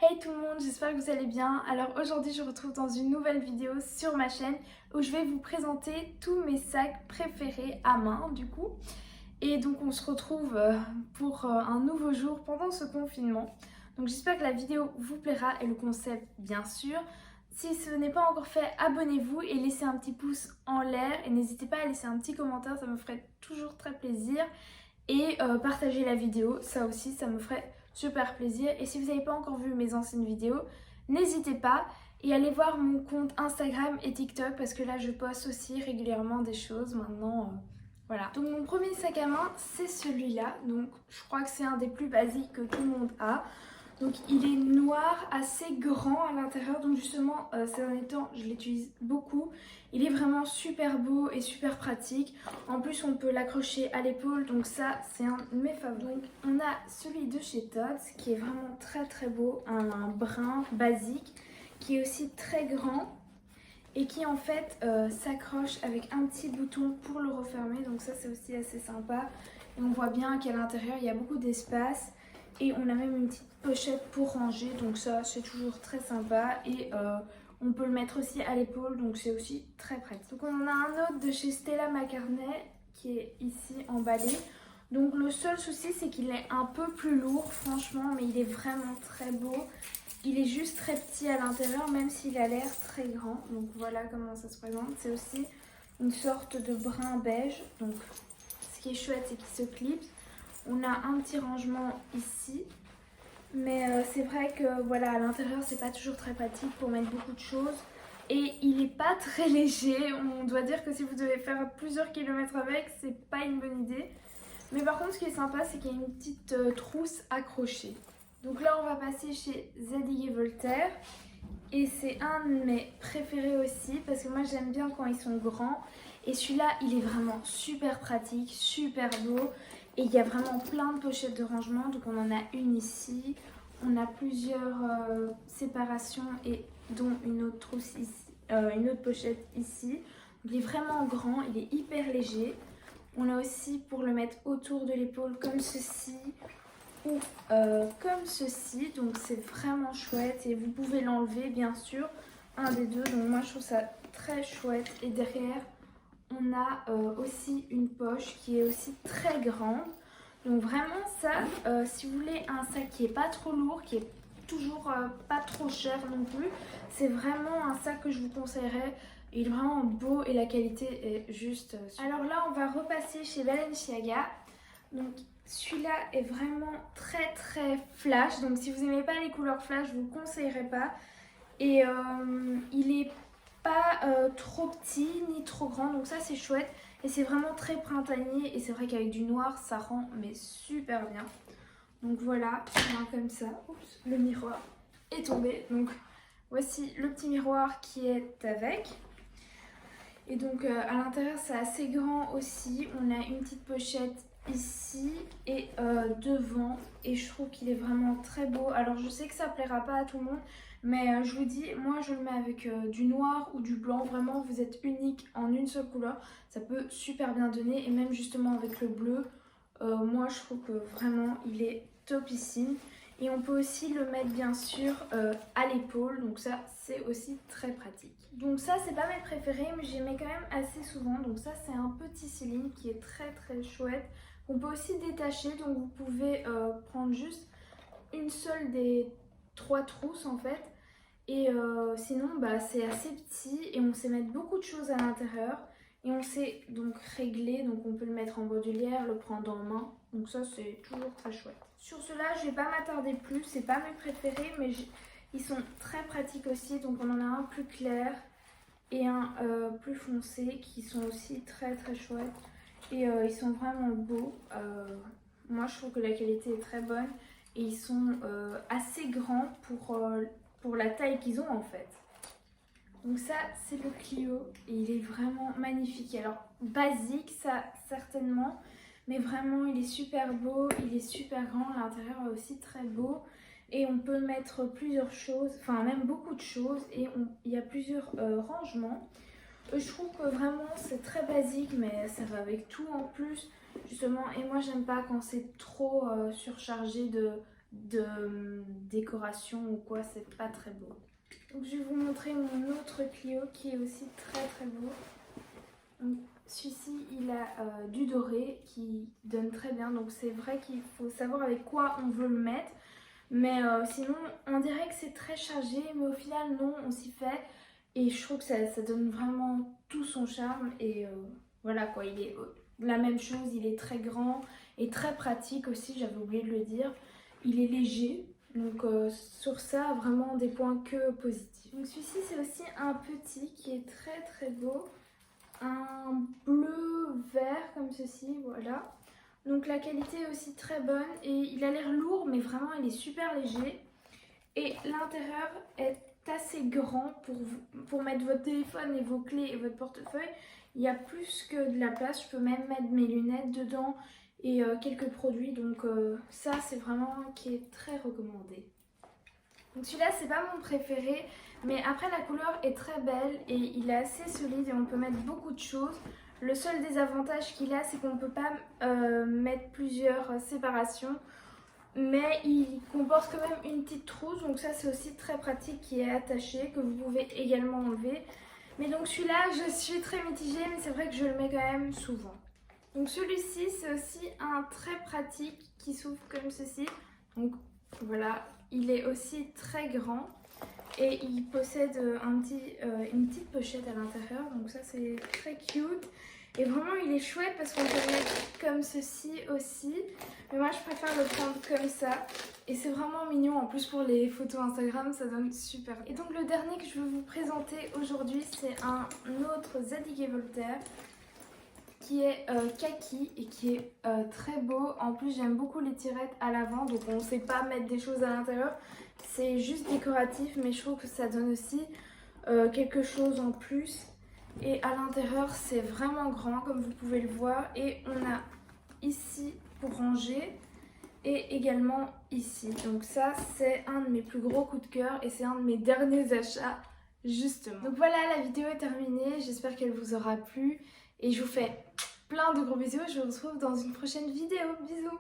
Hey tout le monde, j'espère que vous allez bien. Alors aujourd'hui je vous retrouve dans une nouvelle vidéo sur ma chaîne où je vais vous présenter tous mes sacs préférés à main du coup. Et donc on se retrouve pour un nouveau jour pendant ce confinement. Donc j'espère que la vidéo vous plaira et le concept bien sûr. Si ce n'est pas encore fait, abonnez-vous et laissez un petit pouce en l'air et n'hésitez pas à laisser un petit commentaire, ça me ferait toujours très plaisir. Et partagez la vidéo, ça aussi ça me ferait super plaisir. Et si vous n'avez pas encore vu mes anciennes vidéos, n'hésitez pas et allez voir mon compte Instagram et TikTok parce que là je poste aussi régulièrement des choses maintenant. Voilà. Donc mon premier sac à main c'est celui-là, donc je crois que c'est un des plus basiques que tout le monde a. Donc il est noir, assez grand à l'intérieur, donc justement ces derniers temps je l'utilise beaucoup. Il est vraiment super beau et super pratique. En plus on peut l'accrocher à l'épaule, donc ça c'est un de mes favoris. Donc on a celui de chez Tod's qui est vraiment très beau, un brun basique qui est aussi très grand et qui en fait s'accroche avec un petit bouton pour le refermer, donc ça c'est aussi assez sympa. Et on voit bien qu'à l'intérieur il y a beaucoup d'espace. Et on a même une petite pochette pour ranger, donc ça c'est toujours très sympa. Et on peut le mettre aussi à l'épaule, donc c'est aussi très pratique. Donc on en a un autre de chez Stella McCartney qui est ici emballé. Donc le seul souci c'est qu'il est un peu plus lourd franchement, mais il est vraiment très beau. Il est juste très petit à l'intérieur même s'il a l'air très grand. Donc voilà comment ça se présente. C'est aussi une sorte de brun beige. Donc ce qui est chouette c'est qu'il se clipse. On a un petit rangement ici, mais c'est vrai que voilà, à l'intérieur c'est pas toujours très pratique pour mettre beaucoup de choses. Et il est pas très léger, on doit dire que si vous devez faire plusieurs kilomètres avec, c'est pas une bonne idée. Mais par contre ce qui est sympa c'est qu'il y a une petite trousse accrochée. Donc là on va passer chez Zadig et Voltaire. Et c'est un de mes préférés aussi parce que moi j'aime bien quand ils sont grands. Et celui-là il est vraiment super pratique, super beau. Et il y a vraiment plein de pochettes de rangement. Donc on en a une ici. On a plusieurs séparations et dont une autre trousse ici, une autre pochette ici. Donc, il est vraiment grand, il est hyper léger. On a aussi pour le mettre autour de l'épaule comme ceci ou comme ceci. Donc c'est vraiment chouette et vous pouvez l'enlever bien sûr, un des deux. Donc moi je trouve ça très chouette. Et derrière on a aussi une poche qui est aussi très grande. Donc vraiment ça, si vous voulez un sac qui est pas trop lourd, qui est toujours pas trop cher non plus, c'est vraiment un sac que je vous conseillerais. Il est vraiment beau et la qualité est juste super. Alors là on va repasser chez Balenciaga. Donc celui-là est vraiment très flash. Donc si vous n'aimez pas les couleurs flash, je vous le conseillerais pas. Et il est pas trop petit ni trop grand, donc ça c'est chouette. Et c'est vraiment très printanier et c'est vrai qu'avec du noir ça rend mais super bien. Donc voilà, on a comme ça. Oups, le miroir est tombé. Donc voici le petit miroir qui est avec. Et donc à l'intérieur c'est assez grand aussi. On a une petite pochette ici et devant, et je trouve qu'il est vraiment très beau. Alors je sais que ça plaira pas à tout le monde, mais je vous dis, moi je le mets avec du noir ou du blanc. Vraiment vous êtes unique en une seule couleur, ça peut super bien donner. Et même justement avec le bleu, moi je trouve que vraiment il est topissime. Et on peut aussi le mettre bien sûr à l'épaule, donc ça c'est aussi très pratique. Donc ça c'est pas mes préférés, mais j'y mets quand même assez souvent. Donc ça c'est un petit cylindre qui est très chouette. On peut aussi détacher, donc vous pouvez prendre juste une seule des trois trousses en fait. Et sinon bah, c'est assez petit et on sait mettre beaucoup de choses à l'intérieur. Et on sait donc régler, donc on peut le mettre en bandoulière, le prendre en main. Donc ça c'est toujours très chouette. Sur cela je vais pas m'attarder plus, c'est pas mes préférés, mais ils sont très pratiques aussi. Donc on en a un plus clair et un plus foncé qui sont aussi très chouettes. Et ils sont vraiment beaux. Moi je trouve que la qualité est très bonne. Et ils sont assez grands pour la taille qu'ils ont en fait. Donc ça c'est le Clio et il est vraiment magnifique. Alors basique ça certainement, mais vraiment il est super beau, il est super grand, l'intérieur est aussi très beau. Et on peut mettre plusieurs choses, enfin même beaucoup de choses, et il y a plusieurs rangements. Je trouve que vraiment c'est très basique, mais ça va avec tout en plus justement. Et moi j'aime pas quand c'est trop surchargé de décoration ou quoi, c'est pas très beau. Donc je vais vous montrer mon autre Clio qui est aussi très beau. Celui-ci il a du doré qui donne très bien, donc c'est vrai qu'il faut savoir avec quoi on veut le mettre. Mais sinon on dirait que c'est très chargé, mais au final non, on s'y fait. Et je trouve que ça donne vraiment tout son charme. Et voilà quoi, il est la même chose, il est très grand et très pratique aussi, j'avais oublié de le dire. Il est léger, donc sur ça vraiment des points que positifs. Donc celui-ci c'est aussi un petit qui est très beau. Un bleu vert comme ceci, voilà. Donc la qualité est aussi très bonne et il a l'air lourd mais vraiment il est super léger. Et l'intérieur est assez grand pour mettre votre téléphone et vos clés et votre portefeuille. Il y a plus que de la place, je peux même mettre mes lunettes dedans et quelques produits. Donc ça c'est vraiment qui est très recommandé. Donc celui-là c'est pas mon préféré, mais après la couleur est très belle et il est assez solide et on peut mettre beaucoup de choses. Le seul désavantage qu'il a, c'est qu'on ne peut pas mettre plusieurs séparations, mais il comporte quand même une petite trousse, donc ça c'est aussi très pratique, qui est attaché, que vous pouvez également enlever. Mais donc celui-là je suis très mitigée, mais c'est vrai que je le mets quand même souvent. Donc celui-ci c'est aussi un très pratique qui s'ouvre comme ceci. Donc voilà, il est aussi très grand et il possède une petite pochette à l'intérieur, donc ça c'est très cute. Et vraiment il est chouette parce qu'on peut le mettre comme ceci aussi. Mais moi je préfère le prendre comme ça. Et c'est vraiment mignon, en plus pour les photos Instagram ça donne super. Et donc le dernier que je veux vous présenter aujourd'hui c'est un autre Zadig & Voltaire qui est kaki et qui est très beau. En plus j'aime beaucoup les tirettes à l'avant, donc on ne sait pas mettre des choses à l'intérieur. C'est juste décoratif, mais je trouve que ça donne aussi quelque chose en plus. Et à l'intérieur c'est vraiment grand comme vous pouvez le voir. Et on a ici pour ranger et également ici. Donc ça c'est un de mes plus gros coups de cœur et c'est un de mes derniers achats justement. Donc voilà, la vidéo est terminée, j'espère qu'elle vous aura plu. Et je vous fais plein de gros bisous, je vous retrouve dans une prochaine vidéo. Bisous.